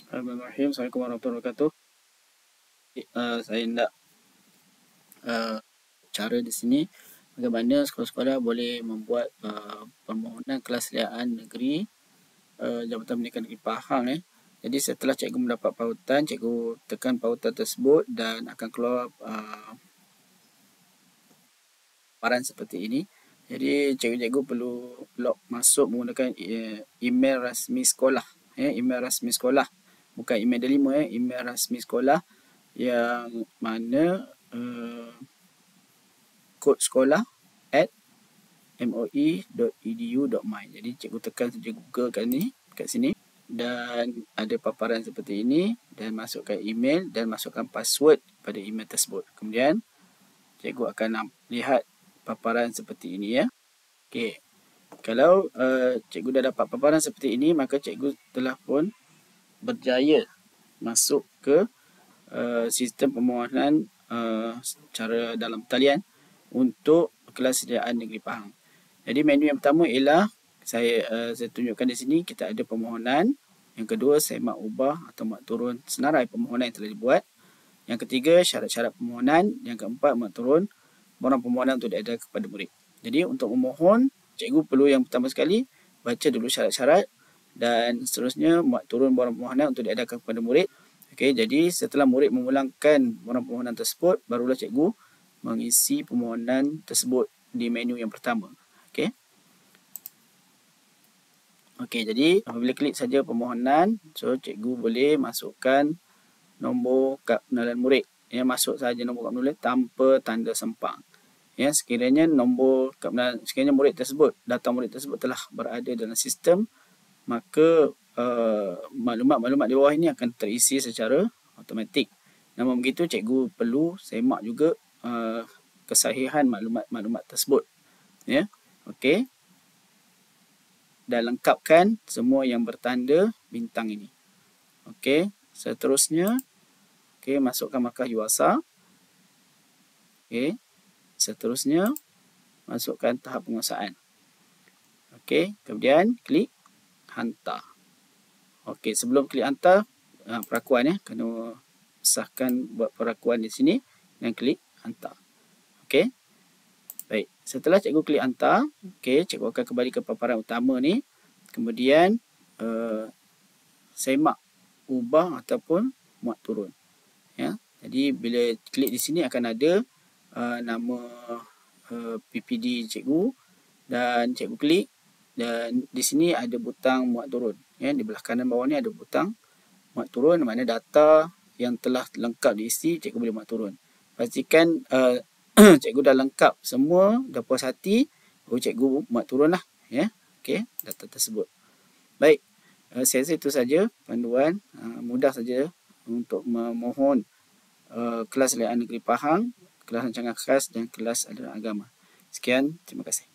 Bismillahirrahmanirrahim. Assalamualaikum warahmatullahi wabarakatuh. Saya nak cara di sini bagaimana sekolah-sekolah boleh membuat permohonan kelasliaan negeri Jabatan Pendidikan Negeri Pahang. Jadi setelah cikgu mendapat pautan, cikgu tekan pautan tersebut dan akan keluar paparan seperti ini. Jadi cikgu-cikgu perlu log masuk menggunakan email rasmi sekolah. Email rasmi sekolah. Bukan email delima, email rasmi sekolah yang mana kod sekolah @moi.edu.my. Jadi cikgu tekan saja Google kat sini dan ada paparan seperti ini dan masukkan email dan masukkan password pada email tersebut. Kemudian cikgu akan lihat paparan seperti ini ya. Okey. Kalau cikgu dah dapat paparan seperti ini, maka cikgu telah pun berjaya masuk ke sistem permohonan secara dalam talian untuk kelasliaan negeri Pahang. Jadi menu yang pertama ialah saya tunjukkan di sini kita ada permohonan. Yang kedua, semak ubah atau mak turun senarai permohonan yang telah dibuat. Yang ketiga, syarat-syarat permohonan. Yang keempat, mak turun borang permohonan untuk diedarkan kepada murid. Jadi untuk memohon, cikgu perlu yang pertama sekali baca dulu syarat-syarat dan seterusnya mak turun borang permohonan untuk diedarkan kepada murid. Okey, jadi setelah murid memulangkan borang permohonan tersebut, barulah cikgu mengisi permohonan tersebut di menu yang pertama. Okey. Okey, jadi apabila klik saja permohonan, so cikgu boleh masukkan nombor kad pengenalan murid. Ya, masuk saja nombor kad pengenalan tanpa tanda sempang. Ya, sekiranya murid tersebut, data murid tersebut telah berada dalam sistem, maka maklumat-maklumat di bawah ini akan terisi secara automatik. Namun begitu, cikgu perlu semak juga kesahihan maklumat-maklumat tersebut. Ya, okey. Dan lengkapkan semua yang bertanda bintang ini. Okey, seterusnya, okey, masukkan markah UASA. Okey, seterusnya masukkan tahap penguasaan. Okey, kemudian klik hantar. Okey, sebelum klik hantar, perakuan kena sahkan buat perakuan di sini dan klik hantar. Okey. Baik, setelah cikgu klik hantar, okey, cikgu akan kembali ke paparan utama ni. Kemudian semak ubah ataupun muat turun. Ya. Jadi bila klik di sini akan ada nama PPD cikgu dan cikgu klik dan di sini ada butang muat turun. Ya, di belah kanan bawah ni ada butang muat turun, mana data yang telah lengkap diisi cikgu boleh muat turun. Pastikan cikgu dah lengkap semua, dah puas hati, baru cikgu muat turun lah. Ya, okey, data tersebut. Baik, saya rasa itu saja panduan, mudah saja untuk memohon kelas kelasliaan negeri Pahang, kelas rancangan khas dan kelas aliran agama. Sekian, terima kasih.